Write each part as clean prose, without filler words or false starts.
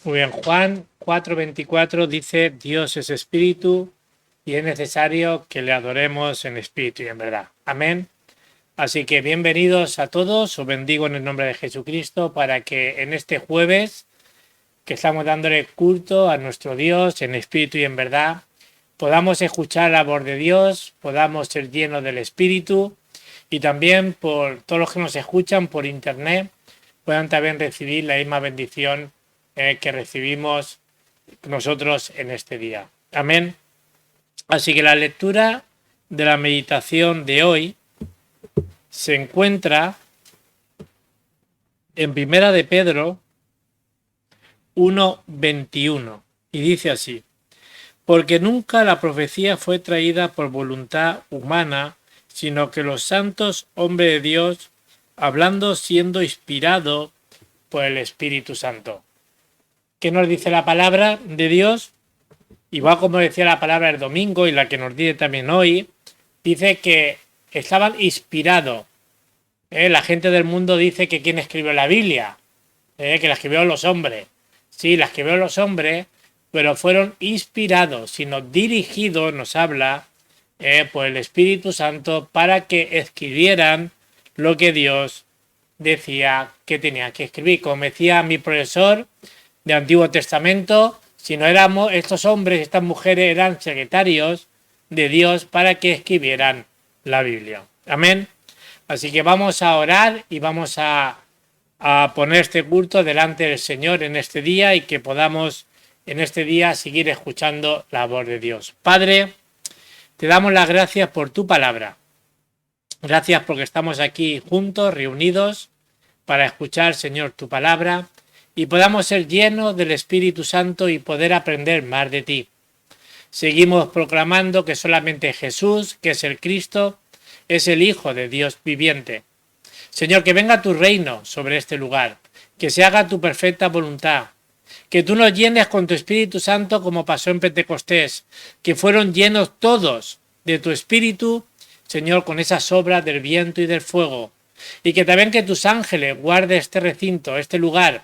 Muy bien, Juan 4:24 dice: Dios es espíritu y es necesario que le adoremos en espíritu y en verdad. Amén. Así que bienvenidos a todos, os bendigo en el nombre de Jesucristo para que en este jueves que estamos dándole culto a nuestro Dios en espíritu y en verdad, podamos escuchar la voz de Dios, podamos ser llenos del espíritu y también por todos los que nos escuchan por internet puedan también recibir la misma bendición que recibimos nosotros en este día. Amén. Así que la lectura de la meditación de hoy se encuentra en Primera de Pedro 1:21 y dice así: porque nunca la profecía fue traída por voluntad humana, sino que los santos hombres de Dios, hablando siendo inspirado por el Espíritu Santo. ¿Qué nos dice la palabra de Dios? Igual como decía la palabra el domingo y la que nos dice también hoy, dice que estaban inspirados. La gente del mundo dice que ¿quién escribió la Biblia? Que la escribieron los hombres. Sí, la escribieron los hombres, pero fueron inspirados, sino dirigidos, nos habla, por el Espíritu Santo para que escribieran lo que Dios decía que tenía que escribir. Como decía mi profesor de Antiguo Testamento, si no éramos estos hombres, estas mujeres eran secretarios de Dios para que escribieran la Biblia. Amén. Así que vamos a orar y vamos a poner este culto delante del Señor en este día y que podamos en este día seguir escuchando la voz de Dios. Padre, te damos las gracias por tu palabra. Gracias porque estamos aquí juntos, reunidos, para escuchar, Señor, tu palabra y podamos ser llenos del Espíritu Santo y poder aprender más de ti. Seguimos proclamando que solamente Jesús, que es el Cristo, es el Hijo de Dios viviente. Señor, que venga tu reino sobre este lugar, que se haga tu perfecta voluntad, que tú nos llenes con tu Espíritu Santo como pasó en Pentecostés, que fueron llenos todos de tu Espíritu, Señor, con esas obras del viento y del fuego, y que también que tus ángeles guarden este recinto, este lugar,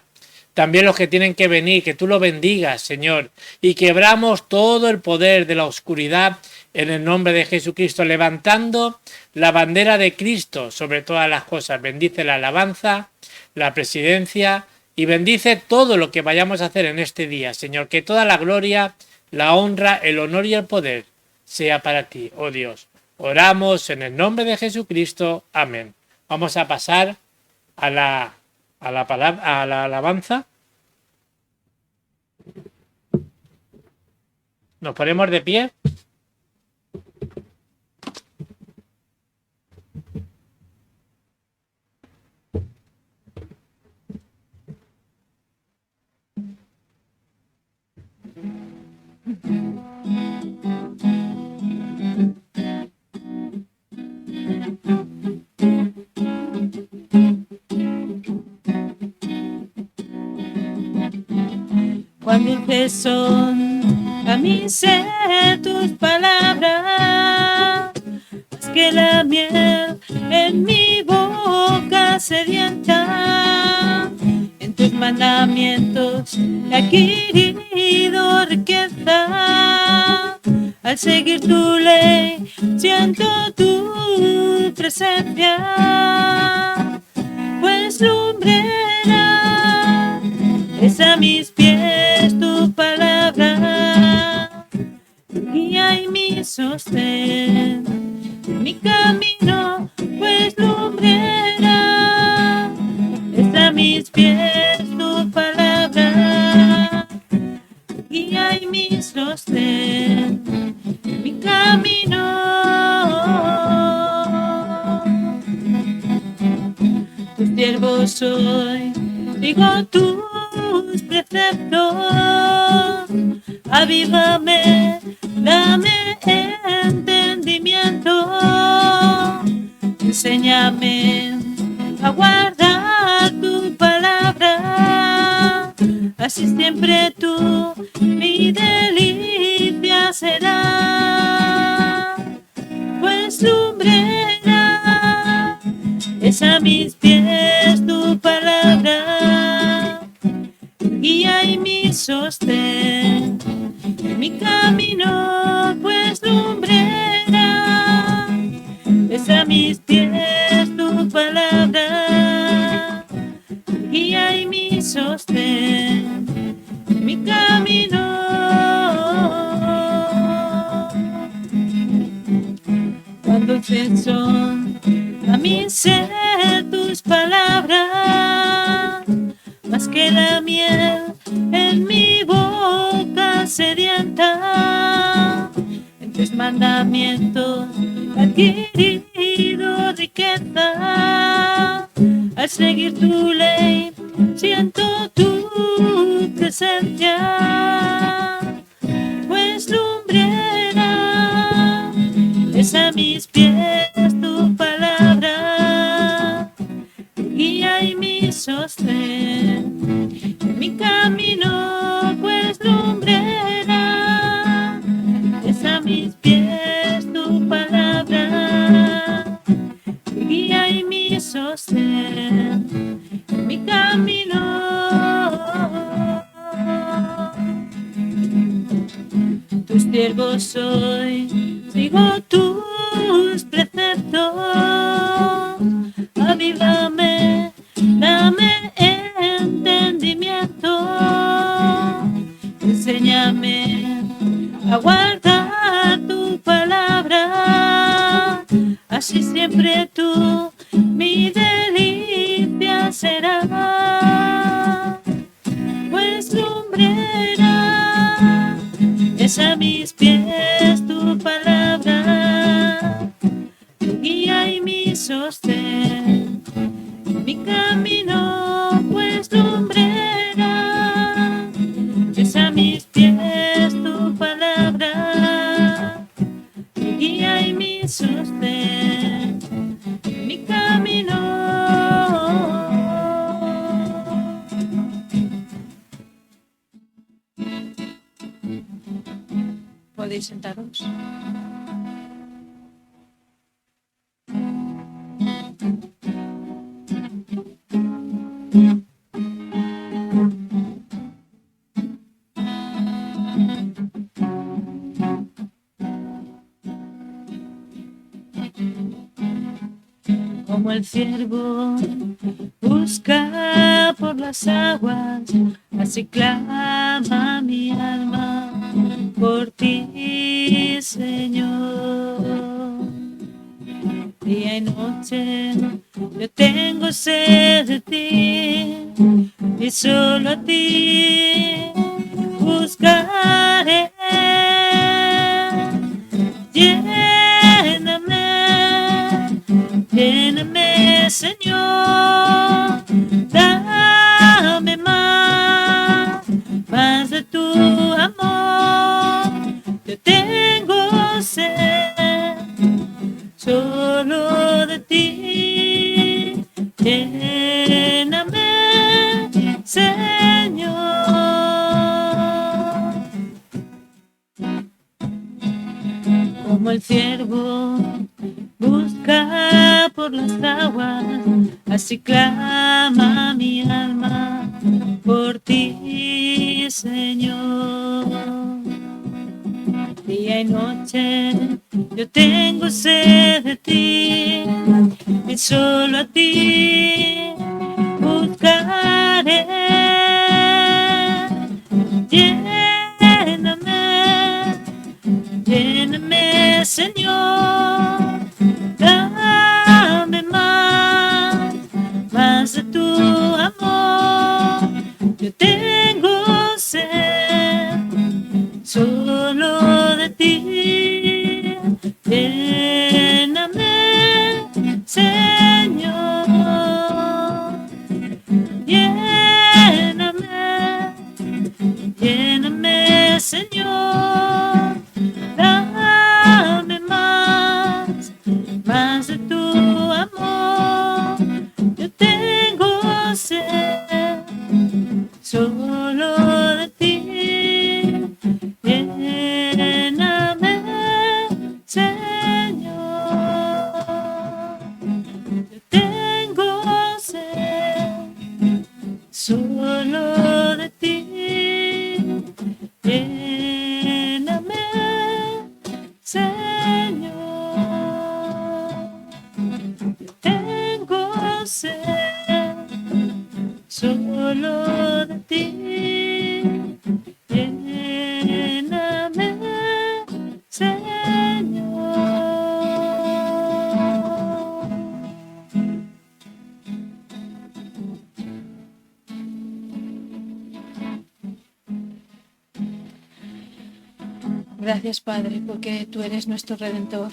también los que tienen que venir, que tú lo bendigas, Señor, y quebramos todo el poder de la oscuridad en el nombre de Jesucristo, levantando la bandera de Cristo sobre todas las cosas. Bendice la alabanza, la presidencia y bendice todo lo que vayamos a hacer en este día, Señor, que toda la gloria, la honra, el honor y el poder sea para ti, oh Dios. Oramos en el nombre de Jesucristo. Amén. Vamos a pasar a la alabanza. Nos ponemos de pie. Cuán dulces son a mi ser tus palabras, más que la miel en mi boca sedienta. En tus mandamientos he adquirido riqueza, al seguir tu ley siento tu presencia, pues lumbrera es a mis pies tu palabra, guía y mi sostén en mi camino, pues lumbrera es a mis pies tu palabra, guía y mi sostén en mi camino. Tu siervo soy, digo tus preceptos, avívame, dame entendimiento, enséñame a guardar tu palabra, así siempre tú mi delicia será, pues lumbrera es a mis pies tu palabra, guía guía y mi sostén, mi camino pues lumbrera, es a mis pies tu palabra, guía y mi sostén, mi camino. Cuán dulces son a mi ser tus palabras, más que la miel en mi boca sedienta. En tus mandamientos he adquirido riqueza, al seguir tu ley siento tu presencia, pues lumbrera es a mis pies tu palabra, guía y mi sostén, mi camino pues lumbrera, es a mis pies tu palabra, guía y mi sostén, mi camino. Tus siervos soy, sigo tus preceptos, avívame, dame entendimiento, enséñame a guardar tu palabra, así siempre tú mi delicia será, pues lumbrera es a mis pies tu palabra, tu guía y mi sostén, mi camino pues lumbrera, es a mis pies tu palabra, tu guía y mi sostén, mi camino. Podéis sentaros. Como el ciervo busca por las aguas, así clama mi alma por ti, Señor. Día y noche yo tengo sed de ti, y solo a ti buscaré. Lléname, Señor, dame más de tu amor. Yo tengo sed solo de ti. Lléname, Señor. Como el ciervo busca por las aguas, así clama mi alma por ti, Señor. Día y noche yo tengo sed de ti, y solo a ti buscaré. Lléname, Señor, dame más de tu amor. Yo tengo sed solo de ti. Lléname, Señor, lléname, lléname. Gracias, Padre, porque tú eres nuestro Redentor,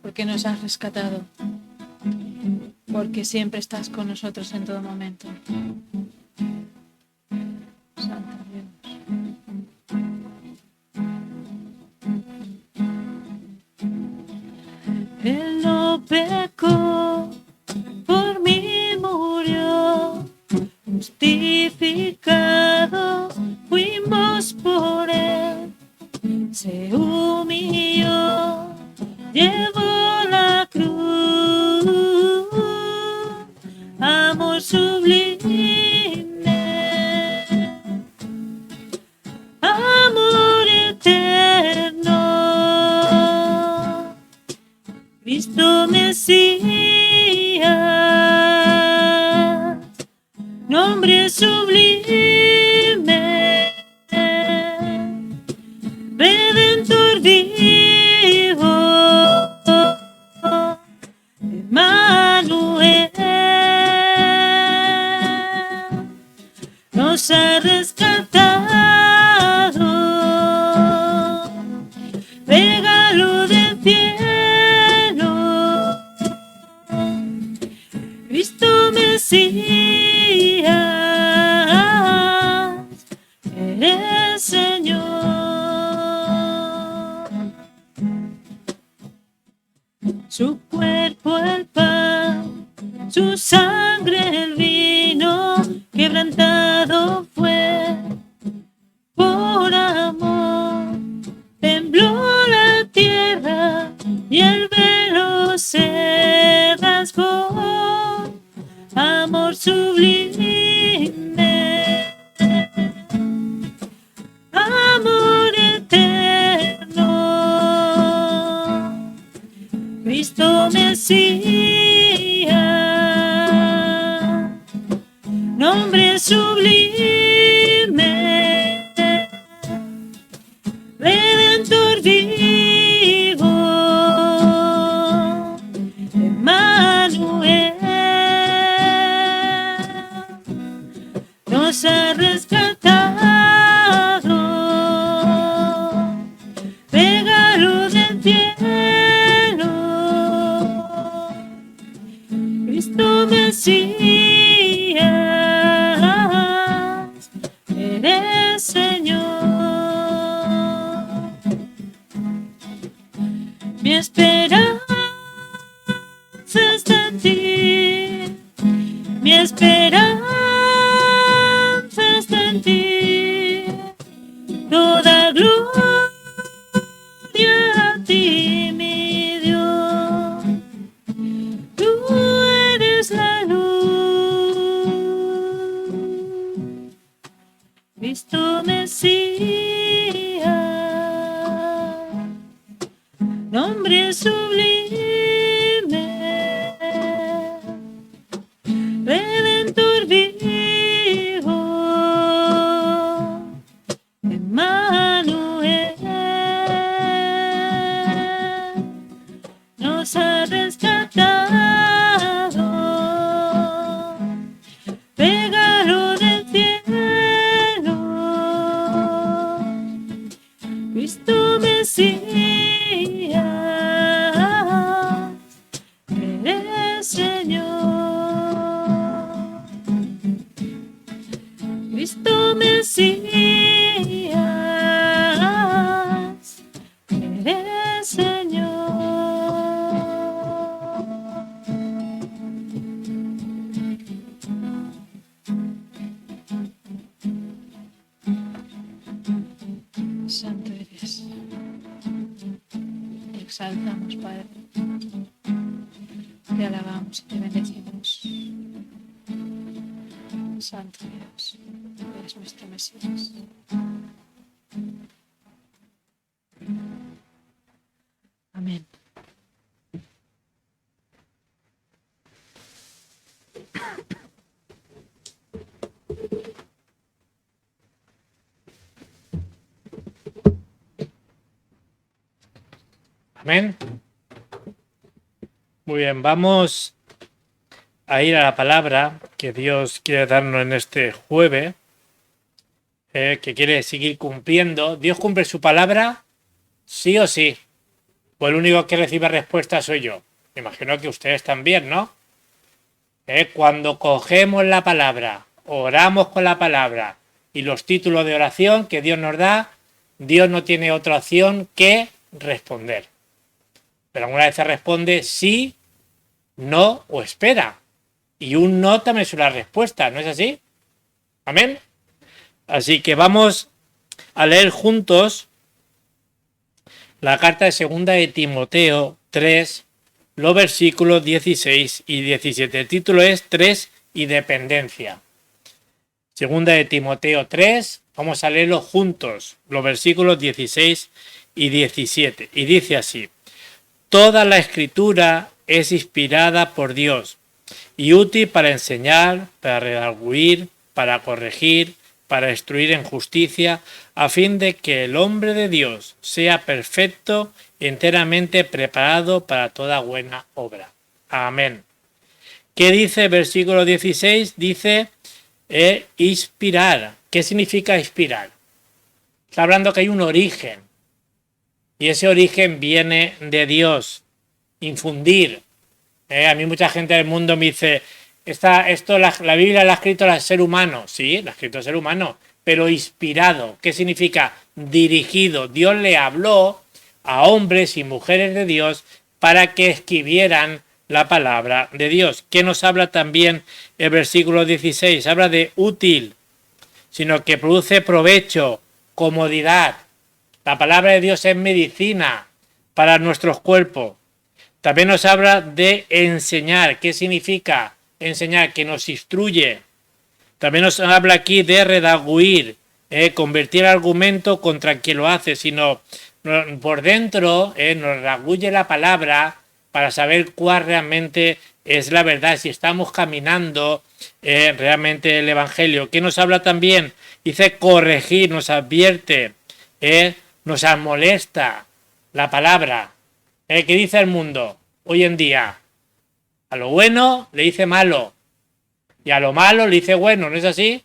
porque nos has rescatado, porque siempre estás con nosotros en todo momento. Santo Dios. Él no pecó, por mí murió, justificado fuimos por él, se humilló, llevó la cruz, amor sublime, amor eterno, Cristo Mesías, nombre sublime, Redentor vivo, Emmanuel, nos ha rescatado, regalo del cielo, Cristo Mesías, eres Señor. Su cuerpo el pan, su sangre el vino, quebrantado fue por amor. Tembló la tierra y el velo se rasgó, amor sublime, amor eterno, Cristo Mesías, nombre sublime, Redentor vivo, Emmanuel, nos ha rescatado, regalo del cielo, Cristo Mesías, eres Señor. Mi esperanza está en ti, mi esperanza está en ti, toda gloria a ti, mi Dios, tú eres la luz, Cristo Mesías, nombre sublime, Redentor vivo, Emmanuel, nos ha rescatado, regalo del cielo, Cristo Mesías, eres Señor, Cristo Mesías, eres Señor. Santo eres. Te exaltamos, Padre. Te alabamos y te bendecimos. Santo Dios, eres nuestro Mesías. Amén. Amén. Muy bien, vamos a ir a la palabra que Dios quiere darnos en este jueves. que quiere seguir cumpliendo. ¿Dios cumple su palabra? Sí o sí. Pues el único que recibe respuesta soy yo. Me imagino que ustedes también, ¿no? Cuando cogemos la palabra, oramos con la palabra y los títulos de oración que Dios nos da, Dios no tiene otra opción que responder. Pero alguna vez se responde sí, no o espera. Y un no también es una respuesta, ¿no es así? Amén. Así que vamos a leer juntos la carta de segunda de Timoteo 3, los versículos 16 y 17. El título es 3 y dependencia. Segunda de Timoteo 3, vamos a leerlo juntos, los versículos 16 y 17. Y dice así: toda la escritura es inspirada por Dios y útil para enseñar, para redarguir, para corregir, para instruir en justicia, a fin de que el hombre de Dios sea perfecto, enteramente preparado para toda buena obra. Amén. ¿Qué dice el versículo 16? Dice inspirar. ¿Qué significa inspirar? Está hablando que hay un origen. Y ese origen viene de Dios. Infundir. A mí mucha gente del mundo me dice, la Biblia la ha escrito el ser humano. Sí, la ha escrito el ser humano. Pero inspirado. ¿Qué significa? Dirigido. Dios le habló a hombres y mujeres de Dios para que escribieran la palabra de Dios. ¿Qué nos habla también el versículo 16? Habla de útil, sino que produce provecho, comodidad. La palabra de Dios es medicina para nuestros cuerpos. También nos habla de enseñar. ¿Qué significa enseñar? Que nos instruye. También nos habla aquí de redarguir, convertir argumento contra quien lo hace, sino por dentro nos redarguye la palabra para saber cuál realmente es la verdad, si estamos caminando realmente el Evangelio. ¿Qué nos habla también? Dice corregir, nos advierte, nos molesta la palabra. ¿Qué dice el mundo hoy en día? A lo bueno le dice malo y a lo malo le dice bueno, ¿no es así?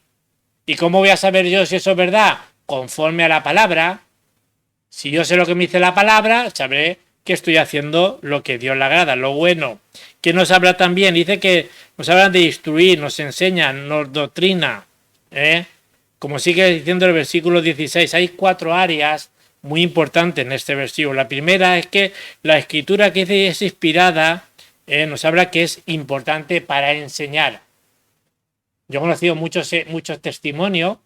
¿Y cómo voy a saber yo si eso es verdad? Conforme a la palabra. Si yo sé lo que me dice la palabra, sabré que estoy haciendo lo que Dios le agrada, lo bueno. ¿Qué nos habla también? Dice que nos hablan de instruir, nos enseña, nos doctrina. Como sigue diciendo el versículo 16, hay 4 áreas muy importantes en este versículo. La primera es que la escritura que dice es inspirada, nos habla que es importante para enseñar. Yo he conocido muchos testimonios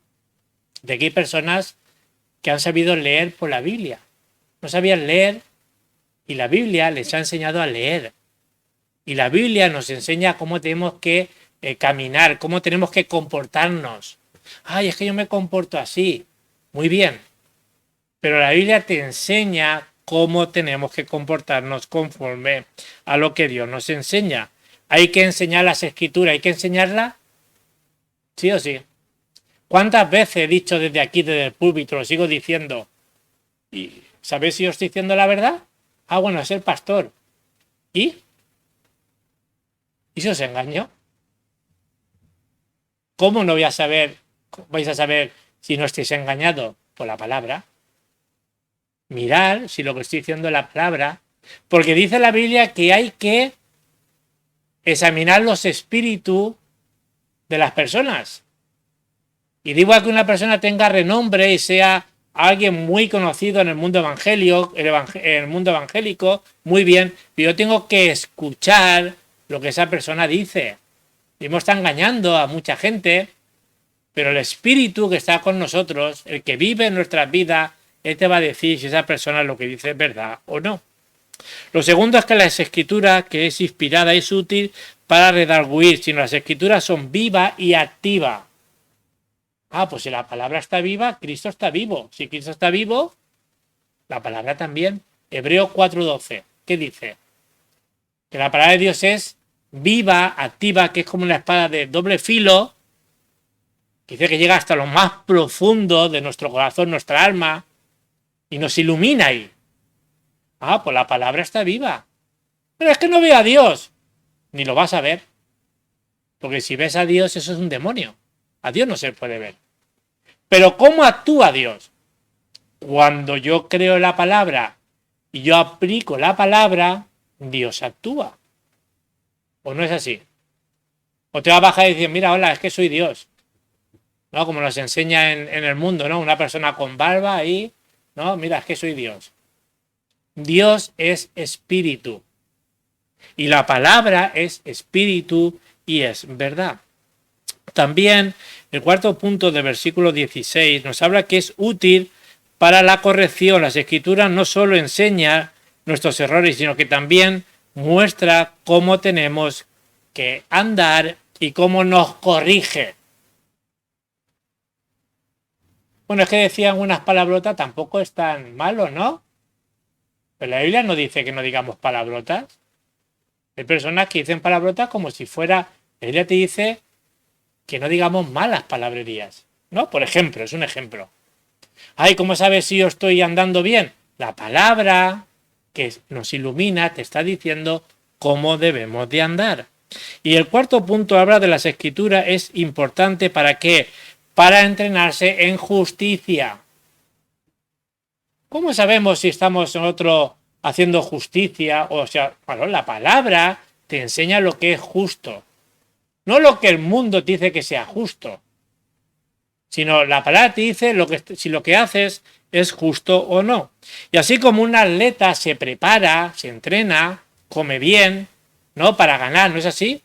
de que hay personas que han sabido leer por la Biblia. No sabían leer y la Biblia les ha enseñado a leer. Y la Biblia nos enseña cómo tenemos que caminar, cómo tenemos que comportarnos. Ay, es que yo me comporto así. Muy bien. Pero la Biblia te enseña cómo tenemos que comportarnos conforme a lo que Dios nos enseña. Hay que enseñar las escrituras, hay que enseñarlas. Sí o sí. ¿Cuántas veces he dicho desde aquí, desde el púlpito, lo sigo diciendo? ¿Y sabéis si os estoy diciendo la verdad? Ah, bueno, es el pastor. ¿Y? ¿Y si os engaño? ¿Cómo no voy a saber, vais a saber si no estáis engañados? Por la palabra. Mirad si lo que estoy diciendo es la palabra. Porque dice la Biblia que hay que examinar los espíritus de las personas. Y digo que una persona tenga renombre y sea alguien muy conocido en el mundo evangélico, muy bien, pero yo tengo que escuchar lo que esa persona dice. Y hemos estado engañando a mucha gente, pero el espíritu que está con nosotros, el que vive en nuestras vidas, él te va a decir si esa persona lo que dice es verdad o no. Lo segundo es que la escritura, que es inspirada, es útil para redarguir, sino las escrituras son vivas y activas. Ah, pues si la palabra está viva, Cristo está vivo. Si Cristo está vivo, la palabra también. Hebreos 4:12. ¿Qué dice? Que la palabra de Dios es viva, activa, que es como una espada de doble filo. Que dice que llega hasta lo más profundo de nuestro corazón, nuestra alma, y nos ilumina ahí. Ah, pues la palabra está viva. Pero es que no veo a Dios. Ni lo vas a ver. Porque si ves a Dios, eso es un demonio. A Dios no se puede ver. Pero ¿cómo actúa Dios? Cuando yo creo la palabra y yo aplico la palabra, Dios actúa. ¿O no es así? O te va a bajar y decir, mira, hola, es que soy Dios. ¿No? Como nos enseña en el mundo, ¿no? Una persona con barba ahí, ¿no? Mira, es que soy Dios. Dios es espíritu. Y la palabra es espíritu y es verdad. También el cuarto punto del versículo 16 nos habla que es útil para la corrección. Las escrituras no solo enseñan nuestros errores, sino que también muestra cómo tenemos que andar y cómo nos corrige. Bueno, es que decían unas palabrotas, tampoco es tan malo, ¿no? Pero la Biblia no dice que no digamos palabrotas. Hay personas que dicen palabrotas como si fuera... La Biblia te dice que no digamos malas palabrerías, ¿no? Por ejemplo, es un ejemplo. Ay, ¿cómo sabes si yo estoy andando bien? La palabra que nos ilumina te está diciendo cómo debemos de andar. Y el cuarto punto habla de las escrituras, es importante ¿para qué? Para entrenarse en justicia. ¿Cómo sabemos si estamos nosotros haciendo justicia? O sea, bueno, la palabra te enseña lo que es justo. No lo que el mundo te dice que sea justo, sino la palabra te dice si lo que haces es justo o no. Y así como un atleta se prepara, se entrena, come bien, ¿no? Para ganar, ¿no es así?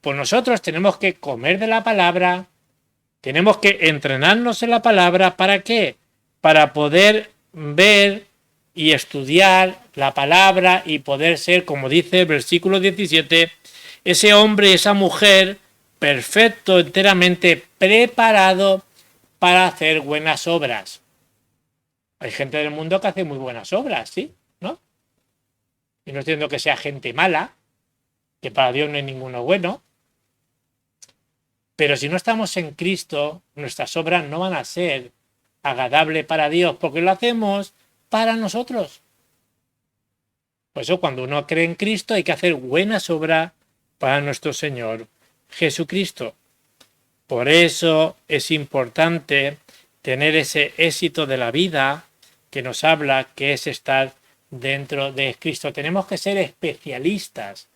Pues nosotros tenemos que comer de la palabra, tenemos que entrenarnos en la palabra, ¿para qué? Para poder ver y estudiar la palabra y poder ser, como dice el versículo 17, ese hombre, esa mujer, perfecto, enteramente preparado para hacer buenas obras. Hay gente del mundo que hace muy buenas obras, ¿sí? ¿No? Y no entiendo que sea gente mala, que para Dios no hay ninguno bueno. Pero si no estamos en Cristo, nuestras obras no van a ser agradables para Dios, porque lo hacemos para nosotros. Por eso cuando uno cree en Cristo hay que hacer buenas obras para nuestro Señor Jesucristo. Por eso es importante tener ese éxito de la vida que nos habla, que es estar dentro de Cristo. Tenemos que ser especialistas.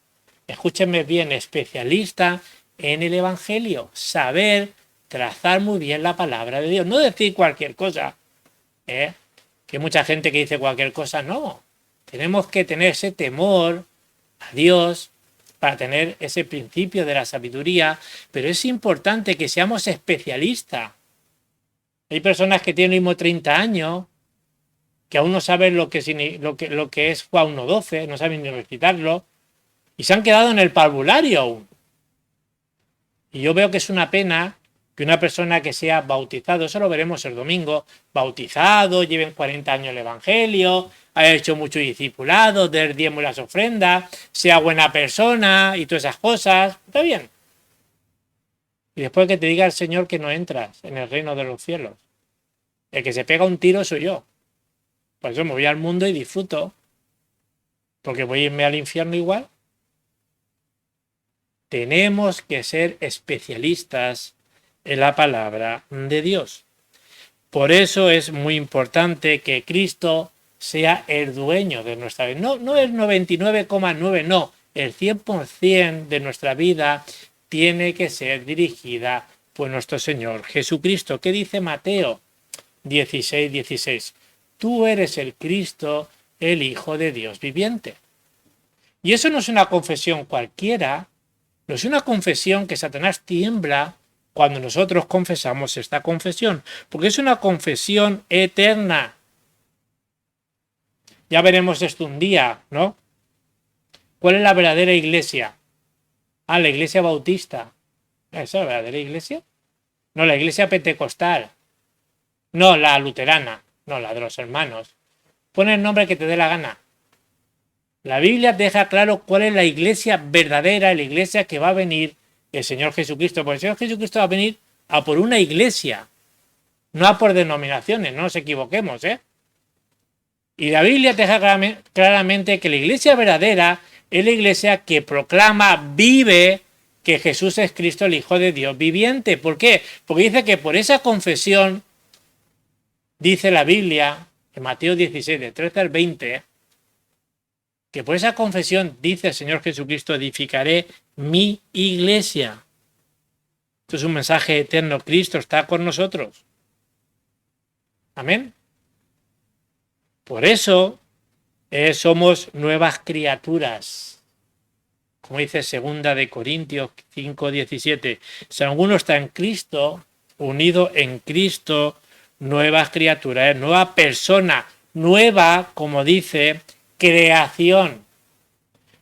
Escúchenme bien, especialistas en el Evangelio. Saber trazar muy bien la palabra de Dios. No decir cualquier cosa. Que hay mucha gente que dice cualquier cosa. No. Tenemos que tener ese temor a Dios para tener ese principio de la sabiduría, pero es importante que seamos especialistas. Hay personas que tienen mismo 30 años, que aún no saben lo que es Juan 1.12, no saben ni recitarlo, y se han quedado en el parvulario aún. Y yo veo que es una pena que una persona que sea bautizado, eso lo veremos el domingo, bautizado, lleven 40 años el Evangelio, haya hecho mucho discipulado, del diezmo y las ofrendas, sea buena persona y todas esas cosas, está bien. Y después que te diga el Señor que no entras en el reino de los cielos. El que se pega un tiro soy yo. Por eso me voy al mundo y disfruto. Porque voy a irme al infierno igual. Tenemos que ser especialistas en la palabra de Dios. Por eso es muy importante que Cristo sea el dueño de nuestra vida. No el 99,9, no. El 100% de nuestra vida tiene que ser dirigida por nuestro Señor Jesucristo. ¿Qué dice Mateo 16:16? Tú eres el Cristo, el Hijo de Dios viviente. Y eso no es una confesión cualquiera, no es una confesión que Satanás tiembla cuando nosotros confesamos esta confesión, porque es una confesión eterna. Ya veremos esto un día, ¿no? ¿Cuál es la verdadera iglesia? La iglesia bautista. ¿Esa es la verdadera iglesia? No, la iglesia pentecostal. No, la luterana. No, la de los hermanos. Pon el nombre que te dé la gana. La Biblia deja claro cuál es la iglesia verdadera, la iglesia que va a venir el Señor Jesucristo. Porque el Señor Jesucristo va a venir a por una iglesia, no a por denominaciones, no nos equivoquemos, ¿eh? Y la Biblia deja claramente que la iglesia verdadera es la iglesia que proclama, vive que Jesús es Cristo, el Hijo de Dios viviente. ¿Por qué? Porque dice que por esa confesión, dice la Biblia, en Mateo 16, de 13 al 20, que por esa confesión, dice el Señor Jesucristo, edificaré mi iglesia. Esto es un mensaje eterno. Cristo está con nosotros. Amén. Por eso somos nuevas criaturas. Como dice 2 de Corintios 5:17. Si alguno está en Cristo, unido en Cristo, nuevas criaturas, nueva persona, nueva, como dice, creación.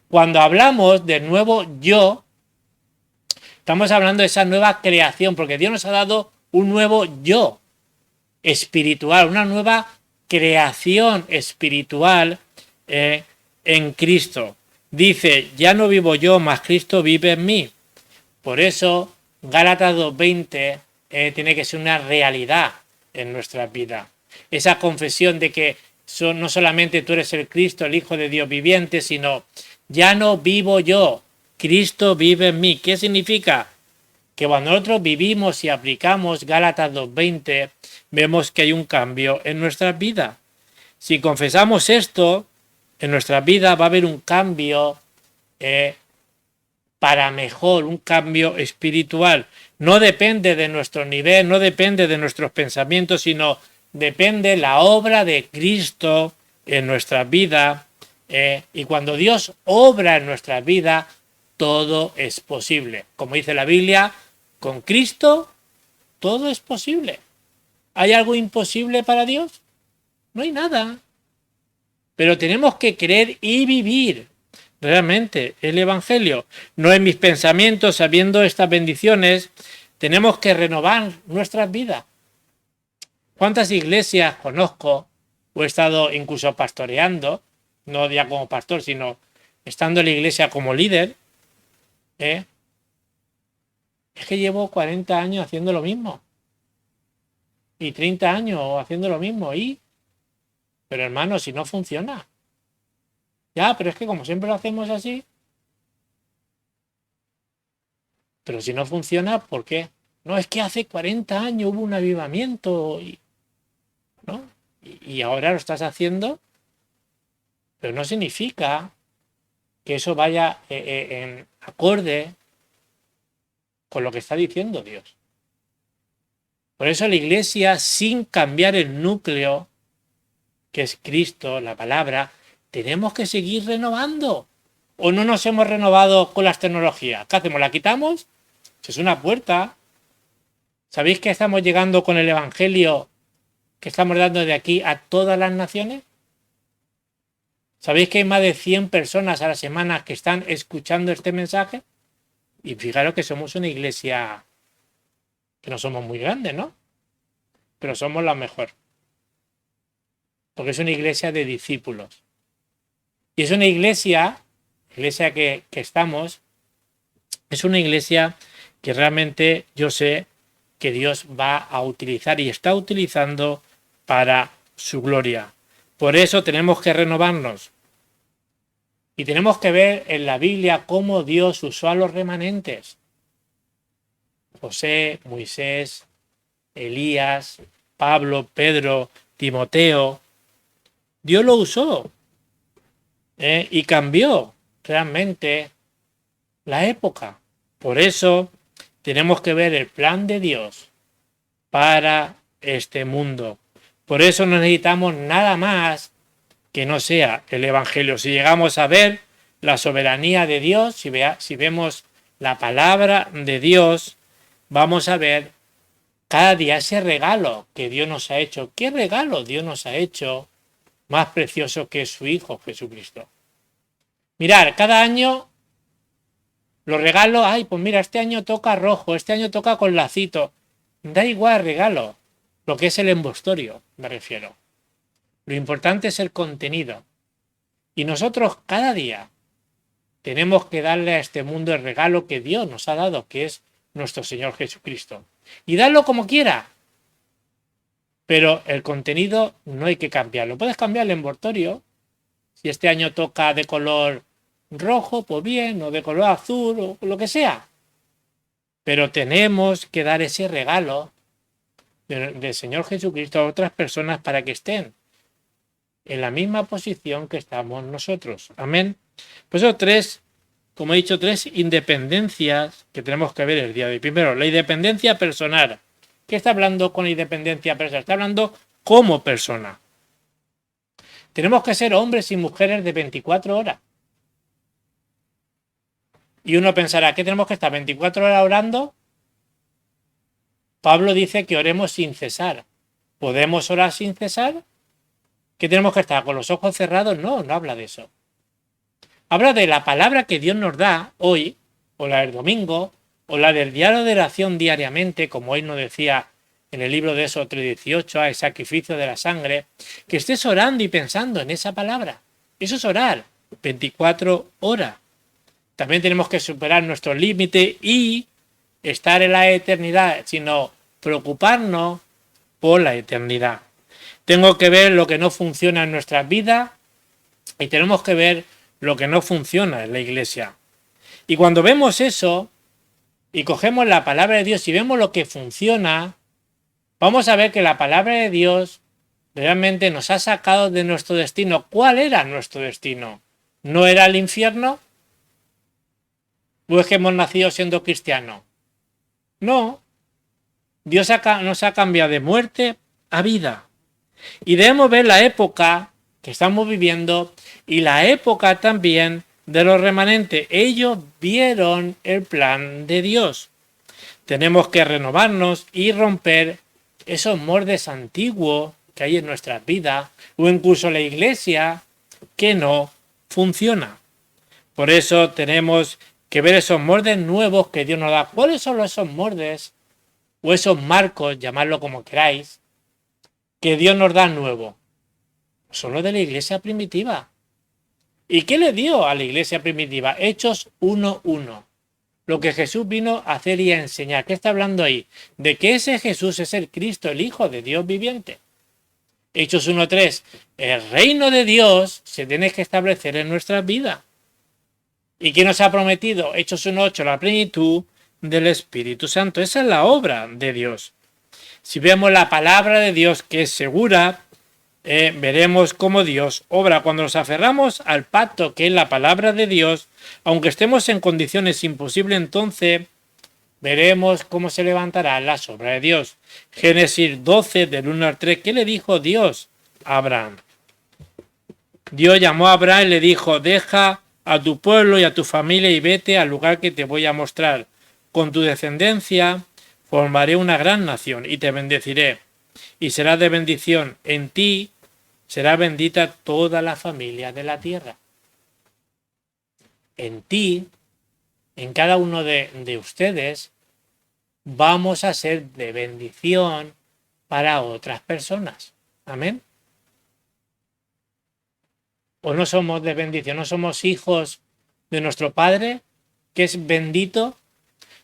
Cuando hablamos de nuevo yo, estamos hablando de esa nueva creación, porque Dios nos ha dado un nuevo yo espiritual, una nueva creación espiritual en Cristo. Dice, ya no vivo yo, mas Cristo vive en mí. Por eso, Gálatas 2:20 tiene que ser una realidad en nuestra vida. Esa confesión de que no solamente tú eres el Cristo, el Hijo de Dios viviente, sino ya no vivo yo, Cristo vive en mí. ¿Qué significa? Que cuando nosotros vivimos y aplicamos Gálatas 2:20, vemos que hay un cambio en nuestra vida. Si confesamos esto, en nuestra vida va a haber un cambio para mejor, un cambio espiritual. No depende de nuestro nivel, no depende de nuestros pensamientos, sino depende de la obra de Cristo en nuestra vida. Y cuando Dios obra en nuestra vida, todo es posible. Como dice la Biblia, con Cristo todo es posible. ¿Hay algo imposible para Dios? No hay nada. Pero tenemos que creer y vivir realmente el Evangelio. No en mis pensamientos, sabiendo estas bendiciones, tenemos que renovar nuestras vidas. ¿Cuántas iglesias conozco o he estado incluso pastoreando? No ya como pastor, sino estando en la iglesia como líder. Es que llevo 40 años haciendo lo mismo. Y 30 años haciendo lo mismo. Pero hermano, si no funciona. Ya, pero es que como siempre lo hacemos así. Pero si no funciona, ¿por qué? No, es que hace 40 años hubo un avivamiento. ¿No? Y ahora lo estás haciendo. Pero no significa que eso vaya en acorde con lo que está diciendo Dios. Por eso la iglesia, sin cambiar el núcleo, que es Cristo, la palabra, tenemos que seguir renovando. ¿O no nos hemos renovado con las tecnologías? ¿Qué hacemos? ¿La quitamos? Es una puerta. ¿Sabéis que estamos llegando con el Evangelio que estamos dando de aquí a todas las naciones? ¿Sabéis que hay más de 100 personas a la semana que están escuchando este mensaje? Y fijaros que somos una iglesia que no somos muy grandes, ¿no? Pero somos la mejor. Porque es una iglesia de discípulos. Y es una iglesia que estamos, es una iglesia que realmente yo sé que Dios va a utilizar y está utilizando para su gloria. Por eso tenemos que renovarnos. Y tenemos que ver en la Biblia cómo Dios usó a los remanentes. José, Moisés, Elías, Pablo, Pedro, Timoteo. Dios lo usó y cambió realmente la época. Por eso tenemos que ver el plan de Dios para este mundo. Por eso no necesitamos nada más que no sea el Evangelio. Si llegamos a ver la soberanía de Dios, si vemos la palabra de Dios, vamos a ver cada día ese regalo que Dios nos ha hecho. ¿Qué regalo Dios nos ha hecho más precioso que su Hijo Jesucristo? Mirad, cada año los regalos, pues mira, este año toca rojo, este año toca con lacito. Da igual el regalo, lo que es el envoltorio, me refiero. Lo importante es el contenido. Y nosotros cada día tenemos que darle a este mundo el regalo que Dios nos ha dado, que es nuestro Señor Jesucristo. Y darlo como quiera. Pero el contenido no hay que cambiarlo. Puedes cambiar el envoltorio. Si este año toca de color rojo, pues bien, o de color azul, o lo que sea. Pero tenemos que dar ese regalo del Señor Jesucristo a otras personas para que estén en la misma posición que estamos nosotros. Amén. Pues son tres, como he dicho, tres independencias que tenemos que ver el día de hoy. Primero, la independencia personal. ¿Qué está hablando con la independencia personal? Está hablando como persona. Tenemos que ser hombres y mujeres de 24 horas. Y uno pensará, ¿qué tenemos que estar 24 horas orando? Pablo dice que oremos sin cesar. ¿Podemos orar sin cesar? ¿Que tenemos que estar con los ojos cerrados? No, no habla de eso. Habla de la palabra que Dios nos da hoy, o la del domingo, o la del diario de oración diariamente, como hoy nos decía en el libro de Éxodo 3:18, el sacrificio de la sangre, que estés orando y pensando en esa palabra. Eso es orar 24 horas. También tenemos que superar nuestro límite y estar en la eternidad, sino preocuparnos por la eternidad. Tengo que ver lo que no funciona en nuestras vidas y tenemos que ver lo que no funciona en la iglesia. Y cuando vemos eso y cogemos la palabra de Dios y vemos lo que funciona, vamos a ver que la palabra de Dios realmente nos ha sacado de nuestro destino. ¿Cuál era nuestro destino? ¿No era el infierno? ¿O es que hemos nacido siendo cristianos? No. Dios nos ha cambiado de muerte a vida. Y debemos ver la época que estamos viviendo y la época también de los remanentes. Ellos vieron el plan de Dios. Tenemos que renovarnos y romper esos moldes antiguos que hay en nuestras vidas o incluso la iglesia que no funciona. Por eso tenemos que ver esos moldes nuevos que Dios nos da. ¿Cuáles son esos moldes o esos marcos, llamadlo como queráis, que Dios nos da nuevo? Son los de la iglesia primitiva. ¿Y qué le dio a la iglesia primitiva? Hechos 1:1. Lo que Jesús vino a hacer y a enseñar. ¿Qué está hablando ahí? De que ese Jesús es el Cristo, el Hijo de Dios viviente. Hechos 1:3. El reino de Dios se tiene que establecer en nuestras vidas. ¿Y quién nos ha prometido? Hechos 1:8. La plenitud del Espíritu Santo. Esa es la obra de Dios. Si vemos la palabra de Dios que es segura, veremos cómo Dios obra. Cuando nos aferramos al pacto que es la palabra de Dios, aunque estemos en condiciones imposibles, entonces veremos cómo se levantará la obra de Dios. Génesis 12, del 1 al 3. ¿Qué le dijo Dios a Abraham? Dios llamó a Abraham y le dijo: deja a tu pueblo y a tu familia y vete al lugar que te voy a mostrar. Con tu descendencia formaré una gran nación y te bendeciré. Y será de bendición. En ti será bendita toda la familia de la tierra. En ti, en cada uno de ustedes, vamos a ser de bendición para otras personas. Amén. ¿O no somos de bendición? ¿No somos hijos de nuestro Padre, que es bendito?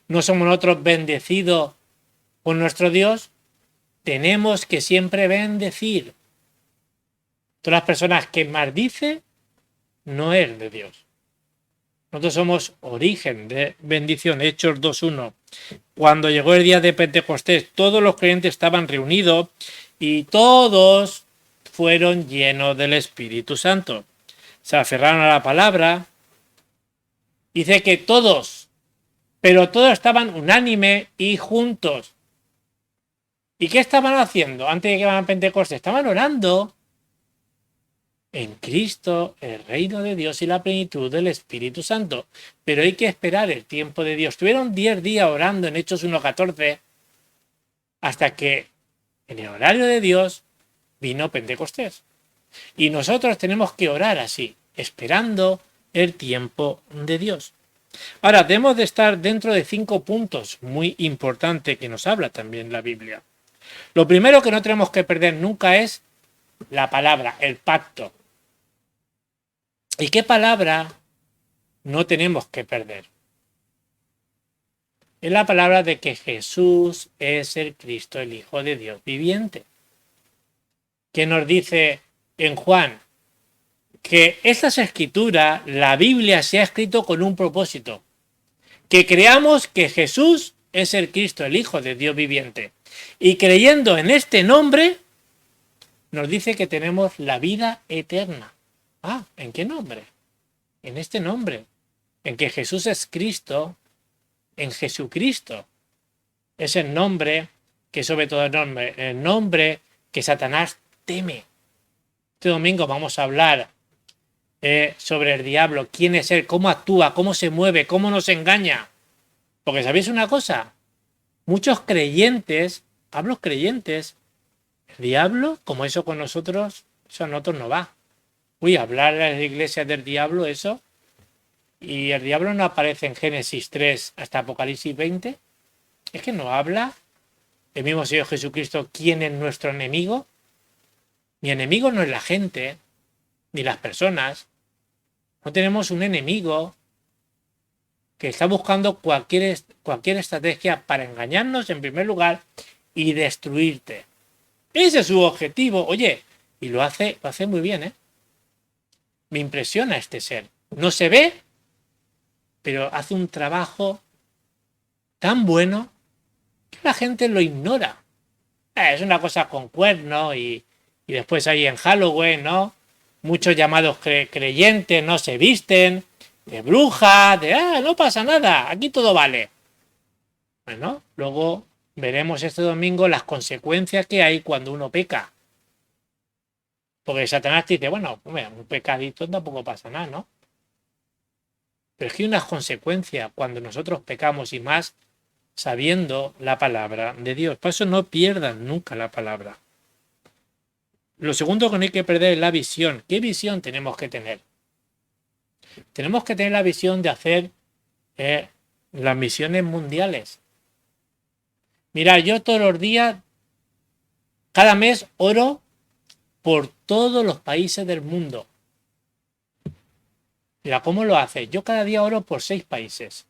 ¿No somos nosotros bendecidos por nuestro Dios? Tenemos que siempre bendecir. Todas las personas que maldicen no es de Dios. Nosotros somos origen de bendición. Hechos 2:1. Cuando llegó el día de Pentecostés, todos los creyentes estaban reunidos y todos fueron llenos del Espíritu Santo. Se aferraron a la palabra. Dice que todos, pero todos estaban unánime y juntos. ¿Y qué estaban haciendo antes de que van a Pentecostés? Estaban orando en Cristo, el reino de Dios y la plenitud del Espíritu Santo. Pero hay que esperar el tiempo de Dios. Estuvieron 10 días orando en Hechos 1:14 hasta que en el horario de Dios vino Pentecostés. Y nosotros tenemos que orar así, esperando el tiempo de Dios. Ahora, debemos de estar dentro de 5 puntos muy importantes que nos habla también la Biblia. Lo primero que no tenemos que perder nunca es la palabra, el pacto. ¿Y qué palabra no tenemos que perder? Es la palabra de que Jesús es el Cristo, el Hijo de Dios viviente. Que nos dice en Juan que estas escrituras, la Biblia se ha escrito con un propósito. Que creamos que Jesús es el Cristo, el Hijo de Dios viviente. Y creyendo en este nombre, nos dice que tenemos la vida eterna. Ah, ¿en qué nombre? En este nombre. En que Jesús es Cristo, en Jesucristo. Es el nombre que sobre todo el nombre que Satanás teme. Este domingo vamos a hablar sobre el diablo, quién es él, cómo actúa, cómo se mueve, cómo nos engaña. Porque ¿sabéis una cosa? Muchos creyentes, hablo creyentes, el diablo, como eso con nosotros, eso a nosotros no va. Uy, hablar a las iglesias del diablo, eso. Y el diablo no aparece en Génesis 3 hasta Apocalipsis 20. Es que no habla el mismo Señor Jesucristo quién es nuestro enemigo. Mi enemigo no es la gente, ni las personas. No tenemos un enemigo que está buscando cualquier estrategia para engañarnos en primer lugar y destruirte. Ese es su objetivo. Oye, y lo hace muy bien, ¿eh? Me impresiona este ser. No se ve, pero hace un trabajo tan bueno que la gente lo ignora. Es una cosa con cuernos y después ahí en Halloween, ¿no? Muchos llamados creyentes no se visten de bruja, no pasa nada, aquí todo vale. Bueno, luego veremos este domingo las consecuencias que hay cuando uno peca. Porque Satanás te dice, bueno, un pecadito tampoco pasa nada, ¿no? Pero es que hay unas consecuencias cuando nosotros pecamos y más sabiendo la palabra de Dios. Por eso no pierdan nunca la palabra. Lo segundo que no hay que perder es la visión. ¿Qué visión tenemos que tener? Tenemos que tener la visión de hacer las misiones mundiales. Mira, yo todos los días, cada mes, oro por todos los países del mundo. Mira, ¿cómo lo hace? Yo cada día oro por 6 países.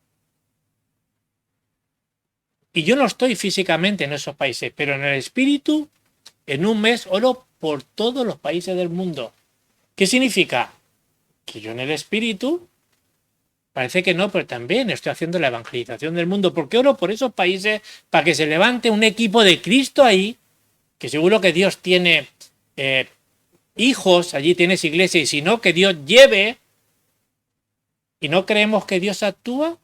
Y yo no estoy físicamente en esos países, pero en el espíritu, en un mes oro por todos los países del mundo. ¿Qué significa? Que yo en el espíritu, parece que no, pero también estoy haciendo la evangelización del mundo, porque oro por esos países para que se levante un equipo de Cristo ahí, que seguro que Dios tiene hijos, allí tienes iglesia, y si no, que Dios lleve, y no creemos que Dios actúa.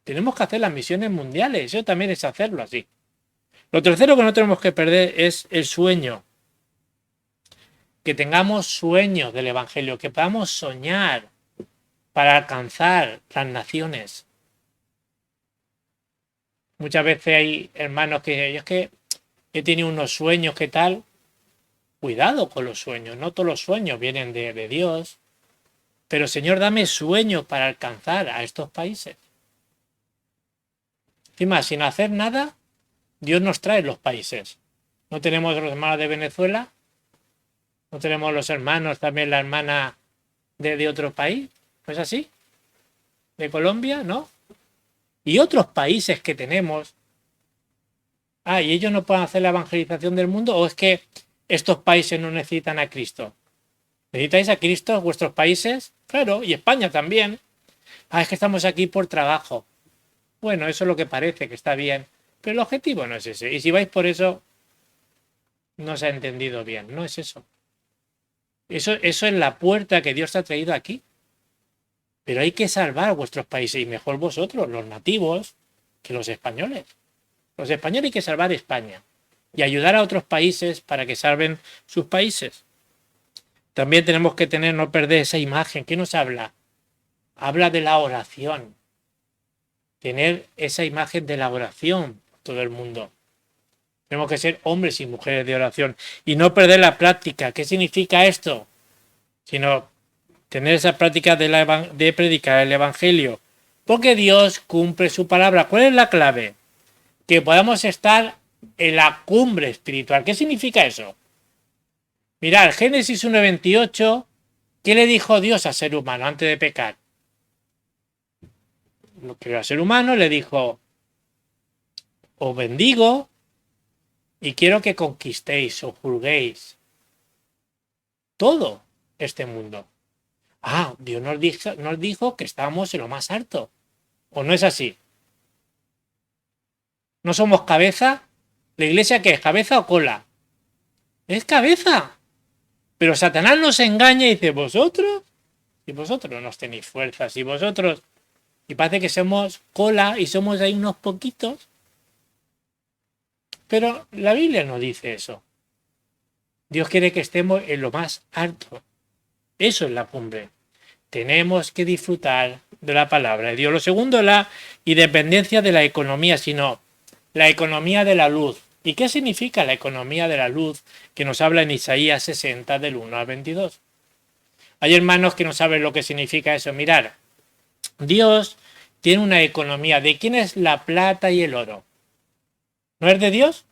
Tenemos que hacer las misiones mundiales, eso también es hacerlo así. Lo tercero que no tenemos que perder es el sueño. Que tengamos sueños del Evangelio, que podamos soñar para alcanzar las naciones. Muchas veces hay hermanos que yo es que he tenido unos sueños, ¿qué tal? Cuidado con los sueños, no todos los sueños vienen de Dios, pero Señor, dame sueños para alcanzar a estos países. Encima, sin hacer nada, Dios nos trae los países. No tenemos los hermanos de Venezuela, no tenemos los hermanos, también la hermana de otro país, ¿no es así? De Colombia, ¿no? Y otros países que tenemos. ¿Y ellos no pueden hacer la evangelización del mundo? ¿O es que estos países no necesitan a Cristo? ¿Necesitáis a Cristo vuestros países? Claro, y España también. Es que estamos aquí por trabajo. Bueno, eso es lo que parece que está bien, pero el objetivo no es ese. Y si vais por eso, no se ha entendido bien, no es eso. Eso es la puerta que Dios ha traído aquí. Pero hay que salvar vuestros países, y mejor vosotros, los nativos, que los españoles. Los españoles hay que salvar España y ayudar a otros países para que salven sus países. También tenemos que no perder esa imagen. ¿Qué nos habla? Habla de la oración. Tener esa imagen de la oración por todo el mundo. Tenemos que ser hombres y mujeres de oración y no perder la práctica. ¿Qué significa esto? Sino tener esa práctica de predicar el Evangelio. Porque Dios cumple su palabra. ¿Cuál es la clave? Que podamos estar en la cumbre espiritual. ¿Qué significa eso? Mirad, Génesis 1:28, ¿qué le dijo Dios al ser humano antes de pecar? Lo creó al ser humano, le dijo, os bendigo y quiero que conquistéis o juzguéis todo este mundo. Dios nos dijo que estábamos en lo más alto. ¿O no es así? ¿No somos cabeza? ¿La iglesia qué es? ¿Cabeza o cola? Es cabeza. Pero Satanás nos engaña y dice, ¿vosotros? Y vosotros no tenéis fuerzas. Y vosotros... Y parece que somos cola y somos ahí unos poquitos. Pero la Biblia no dice eso. Dios quiere que estemos en lo más alto. Eso es la cumbre. Tenemos que disfrutar de la palabra de Dios. Lo segundo es la independencia de la economía, sino la economía de la luz. ¿Y qué significa la economía de la luz que nos habla en Isaías 60 del 1 al 22? Hay hermanos que no saben lo que significa eso. Mirar, Dios tiene una economía. ¿De quién es la plata y el oro? ¿No es de Dios?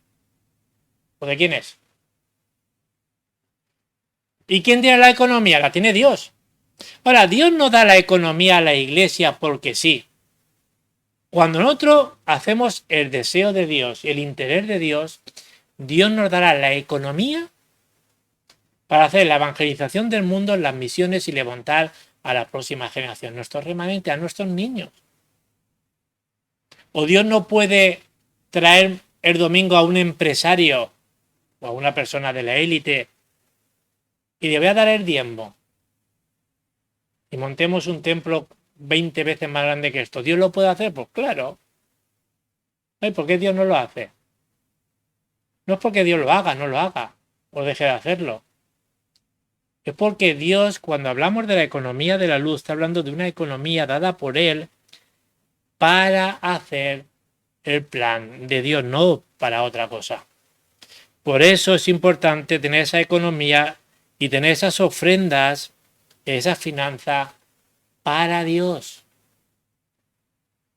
¿O de quién es? ¿Y quién tiene la economía? La tiene Dios. Ahora, Dios no da la economía a la iglesia porque sí. Cuando nosotros hacemos el deseo de Dios, el interés de Dios, Dios nos dará la economía para hacer la evangelización del mundo, las misiones y levantar a la próxima generación, nuestros remanentes, a nuestros niños. O Dios no puede traer el domingo a un empresario o a una persona de la élite y le voy a dar el diezmo y montemos un templo 20 veces más grande que esto. ¿Dios lo puede hacer? Pues claro. Ay, ¿por qué Dios no lo hace? No es porque Dios lo haga, no lo haga o deje de hacerlo. Es porque Dios, cuando hablamos de la economía de la luz, está hablando de una economía dada por Él para hacer el plan de Dios, no para otra cosa. Por eso es importante tener esa economía y tener esas ofrendas, esas finanzas para Dios.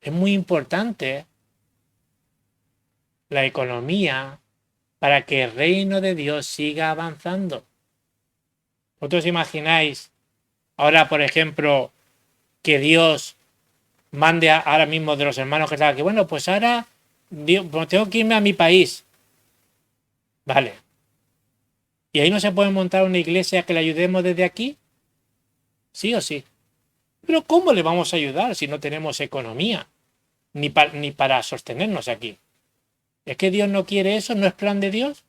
Es muy importante la economía para que el reino de Dios siga avanzando. ¿Vosotros imagináis ahora, por ejemplo, que Dios mande ahora mismo de los hermanos que están aquí? Bueno, pues ahora tengo que irme a mi país. Vale. ¿Y ahí no se puede montar una iglesia que le ayudemos desde aquí? Sí o sí. Pero ¿cómo le vamos a ayudar si no tenemos economía? Ni para sostenernos aquí. ¿Es que Dios no quiere eso? ¿No es plan de Dios?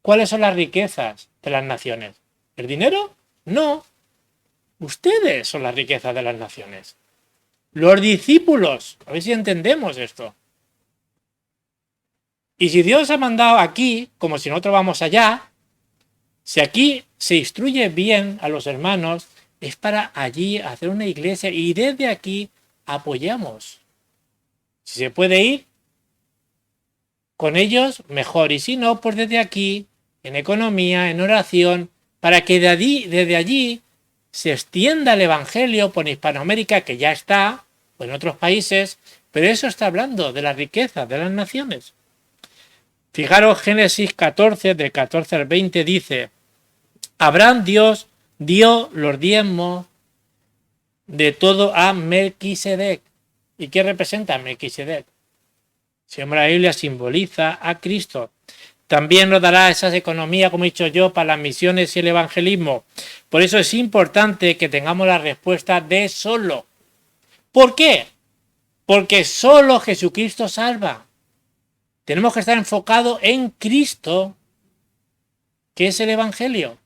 ¿Cuáles son las riquezas de las naciones? ¿El dinero? No. Ustedes son las riquezas de las naciones. Los discípulos. A ver si entendemos esto. Y si Dios ha mandado aquí, como si nosotros vamos allá, si aquí se instruye bien a los hermanos, es para allí hacer una iglesia y desde aquí apoyamos. Si se puede ir con ellos, mejor. Y si no, pues desde aquí, en economía, en oración, para que desde allí se extienda el Evangelio por Hispanoamérica, que ya está, o en otros países, pero eso está hablando de la riqueza de las naciones. Fijaros, Génesis 14, del 14 al 20, dice, Abraham Dios dio los diezmos de todo a Melquisedec. ¿Y qué representa Melquisedec? Siempre la Biblia simboliza a Cristo. También nos dará esas economías, como he dicho yo, para las misiones y el evangelismo. Por eso es importante que tengamos la respuesta de solo. ¿Por qué? Porque solo Jesucristo salva. Tenemos que estar enfocados en Cristo, que es el evangelio.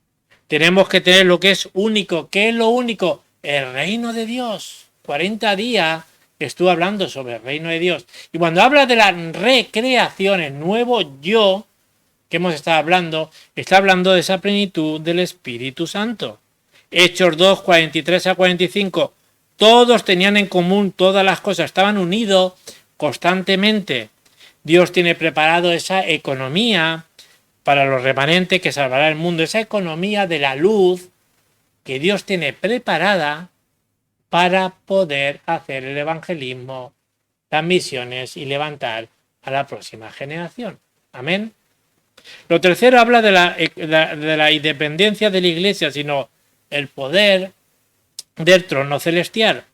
Tenemos que tener lo que es único. ¿Qué es lo único? El reino de Dios. 40 días estuve hablando sobre el reino de Dios. Y cuando habla de la recreación, el nuevo yo que hemos estado hablando, está hablando de esa plenitud del Espíritu Santo. Hechos 2, 43 a 45. Todos tenían en común todas las cosas, estaban unidos constantemente. Dios tiene preparado esa economía para los remanentes que salvará el mundo, esa economía de la luz que Dios tiene preparada para poder hacer el evangelismo, las misiones y levantar a la próxima generación. Amén. Lo tercero habla de la independencia de la iglesia, sino el poder del trono celestial.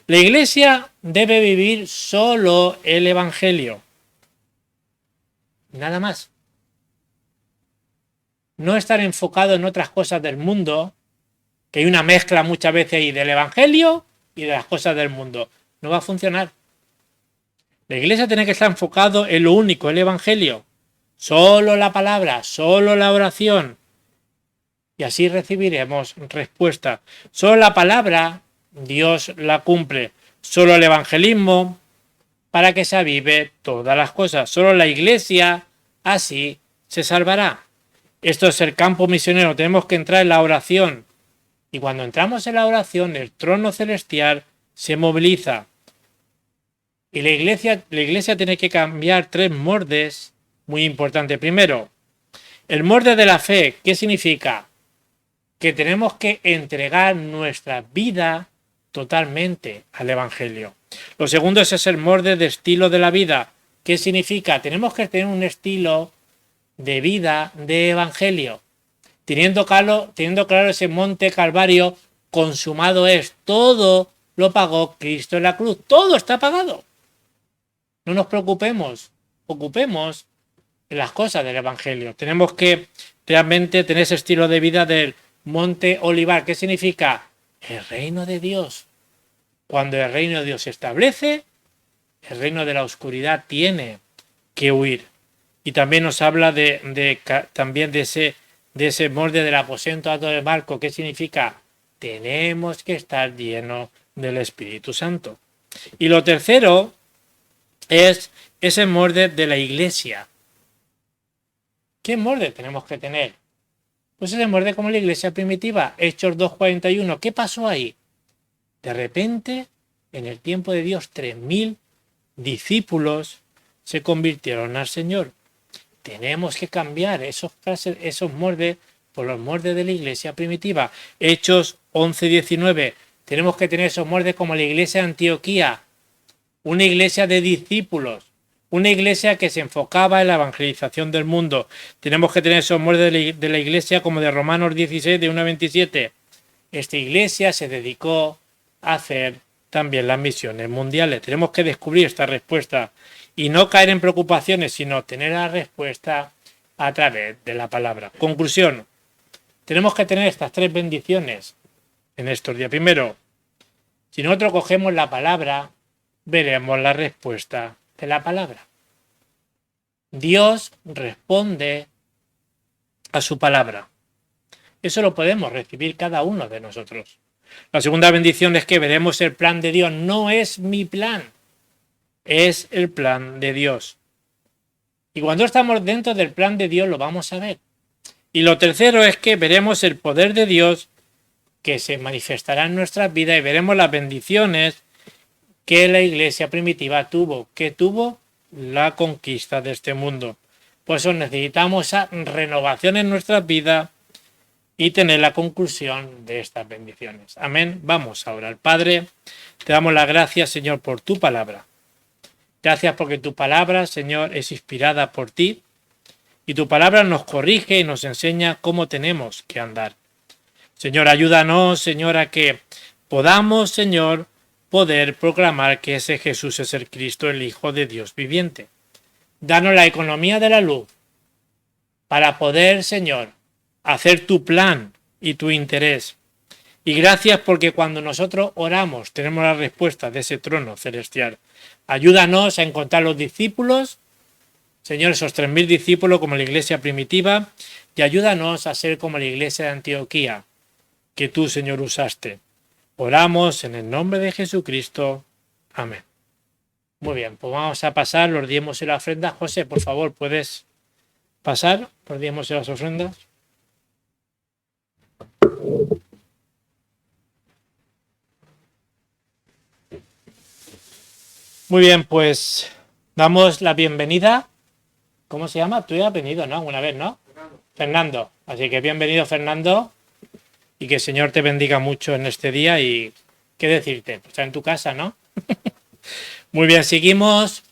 La iglesia debe vivir solo el evangelio. Nada más. No estar enfocado en otras cosas del mundo, que hay una mezcla muchas veces ahí del evangelio y de las cosas del mundo. no va a funcionar. La iglesia tiene que estar enfocado en lo único, el evangelio. Solo la palabra, solo la oración. Y así recibiremos respuesta. Solo la palabra, Dios la cumple. Solo el evangelismo, para que se avive todas las cosas. Solo la iglesia, así se salvará. Esto es el campo misionero. Tenemos que entrar en la oración. Y cuando entramos en la oración, el trono celestial se moviliza. Y la iglesia tiene que cambiar 3 moldes muy importantes. Primero, el molde de la fe. ¿Qué significa? Que tenemos que entregar nuestra vida totalmente al Evangelio. Lo segundo es el molde de estilo de la vida. ¿Qué significa? Tenemos que tener un estilo de vida de Evangelio. Teniendo claro ese monte Calvario, consumado es. Todo lo pagó Cristo en la cruz. Todo está pagado. No nos preocupemos. Ocupemos en las cosas del Evangelio. Tenemos que realmente tener ese estilo de vida del monte Olivar. ¿Qué significa? El reino de Dios. Cuando el reino de Dios se establece, el reino de la oscuridad tiene que huir. Y también nos habla también de ese molde del aposento alto de Marco. ¿Qué significa? Tenemos que estar llenos del Espíritu Santo. Y lo tercero es ese molde de la iglesia. ¿Qué molde tenemos que tener? Pues ese molde como la iglesia primitiva. Hechos 2:41. ¿Qué pasó ahí? De repente, en el tiempo de Dios, 3.000 discípulos se convirtieron al Señor. Tenemos que cambiar esos moldes por los moldes de la iglesia primitiva. Hechos 11:19. Tenemos que tener esos moldes como la iglesia de Antioquía. Una iglesia de discípulos. Una iglesia que se enfocaba en la evangelización del mundo. Tenemos que tener esos moldes de la iglesia como de Romanos 16, de 1 a 27. Esta iglesia se dedicó a hacer también las misiones mundiales. Tenemos que descubrir esta respuesta y no caer en preocupaciones, sino tener la respuesta a través de la palabra. Conclusión. Tenemos que tener estas 3 bendiciones en estos días. Primero, si nosotros cogemos la palabra, veremos la respuesta de la palabra. Dios responde a su palabra. Eso lo podemos recibir cada uno de nosotros. La segunda bendición es que veremos el plan de Dios. No es mi plan, es el plan de Dios. Y cuando estamos dentro del plan de Dios lo vamos a ver. Y lo tercero es que veremos el poder de Dios que se manifestará en nuestras vidas y veremos las bendiciones que la iglesia primitiva tuvo. ¿Qué tuvo? La conquista de este mundo. Por eso necesitamos esa renovación en nuestras vidas y tener la conclusión de estas bendiciones. Amén. Vamos a orar. Padre, te damos las gracias, Señor, por tu palabra. Gracias porque tu palabra, Señor, es inspirada por ti y tu palabra nos corrige y nos enseña cómo tenemos que andar. Señor, ayúdanos, Señor, a que podamos, Señor, poder proclamar que ese Jesús es el Cristo, el Hijo de Dios viviente. Danos la economía de la luz para poder, Señor, hacer tu plan y tu interés. Y gracias porque cuando nosotros oramos tenemos la respuesta de ese trono celestial. Ayúdanos a encontrar los discípulos, Señor, esos 3.000 discípulos como la iglesia primitiva, y ayúdanos a ser como la iglesia de Antioquía, que tú, Señor, usaste. Oramos en el nombre de Jesucristo. Amén. Muy bien, pues vamos a pasar los diezmos y la ofrenda. José, por favor, ¿puedes pasar los diezmos y las ofrendas? Muy bien, pues damos la bienvenida. ¿Cómo se llama? Tú ya has venido, ¿no? Una vez, ¿no? Fernando. Así que bienvenido, Fernando. Y que el Señor te bendiga mucho en este día. Y qué decirte, pues está en tu casa, ¿no? Muy bien, seguimos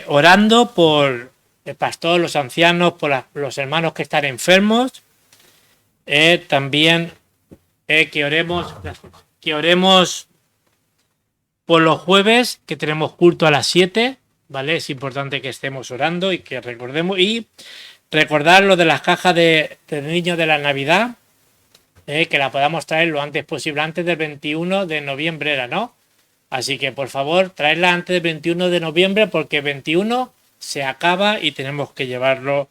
orando por el pastor, los ancianos, por los hermanos que están enfermos. También que oremos por los jueves, que tenemos culto a las 7, ¿vale? Es importante que estemos orando y que recordemos. Y recordar lo de las cajas de niños de la Navidad, que la podamos traer lo antes posible, antes del 21 de noviembre era, ¿no? Así que por favor, traedla antes del 21 de noviembre porque el 21 se acaba y tenemos que llevarlo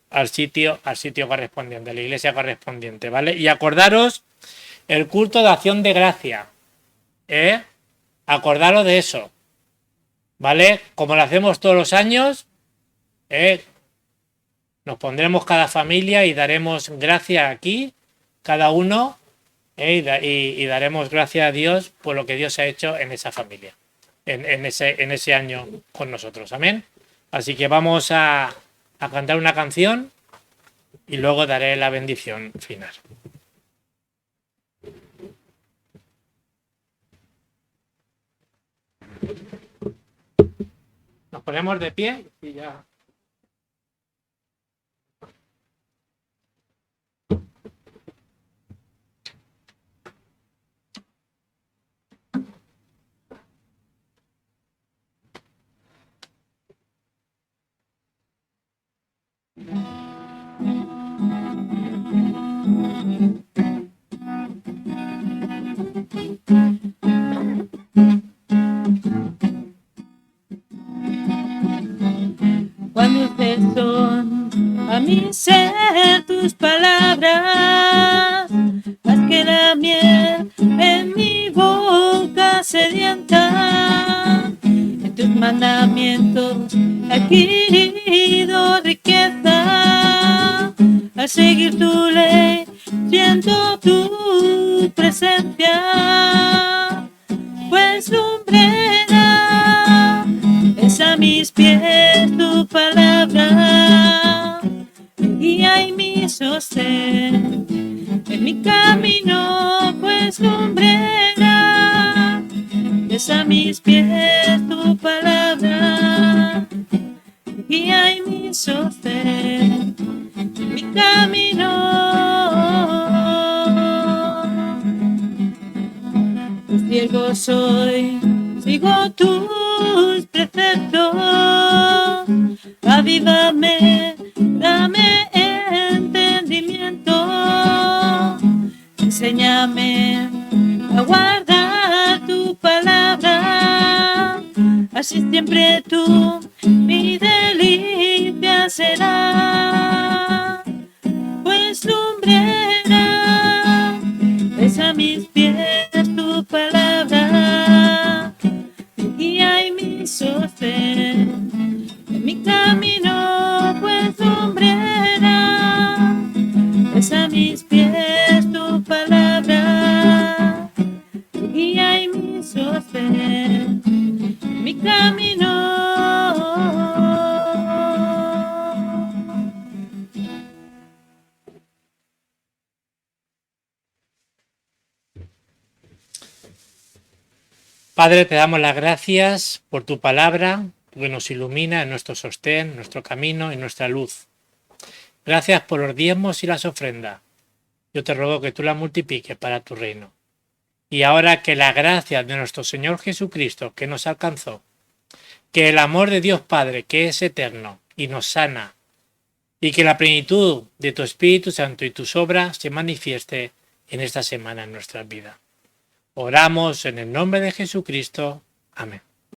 al sitio correspondiente, a la iglesia correspondiente, ¿vale? Y acordaros el culto de acción de gracia, ¿eh? Acordaros de eso, ¿vale? Como lo hacemos todos los años, nos pondremos cada familia y daremos gracias aquí, cada uno, y daremos gracias a Dios por lo que Dios ha hecho en esa familia, en ese año con nosotros, amén. Así que vamos a cantar una canción y luego daré la bendición final. Nos ponemos de pie y ya. Cuán dulces son a mi ser tus palabras, más que la miel en mi boca sedienta. En tus mandamientos he adquirido riqueza, al seguir tu ley siento tu presencia, pues lumbrera es a mis pies tu palabra, guía y mi sostén en mi camino, pues lumbrera es a mis pies tu palabra, guía y mi sostén en mi camino. Tu siervo soy, sigo tus preceptos, avívame, dame entendimiento, enséñame a guardar tu palabra, así siempre tú mi delicia será, pues lumbrera es a mis pies tu palabra, guía y mi sostén en mi camino, pues lumbrera es a mis pies tu palabra, guía y mi sostén en mi camino. Padre, te damos las gracias por tu palabra, que nos ilumina en nuestro sostén, nuestro camino y nuestra luz. Gracias por los diezmos y las ofrendas. Yo te ruego que tú las multipliques para tu reino. Y ahora que la gracia de nuestro Señor Jesucristo, que nos alcanzó, que el amor de Dios Padre, que es eterno y nos sana, y que la plenitud de tu Espíritu Santo y tus obras se manifieste en esta semana en nuestras vidas. Oramos en el nombre de Jesucristo. Amén.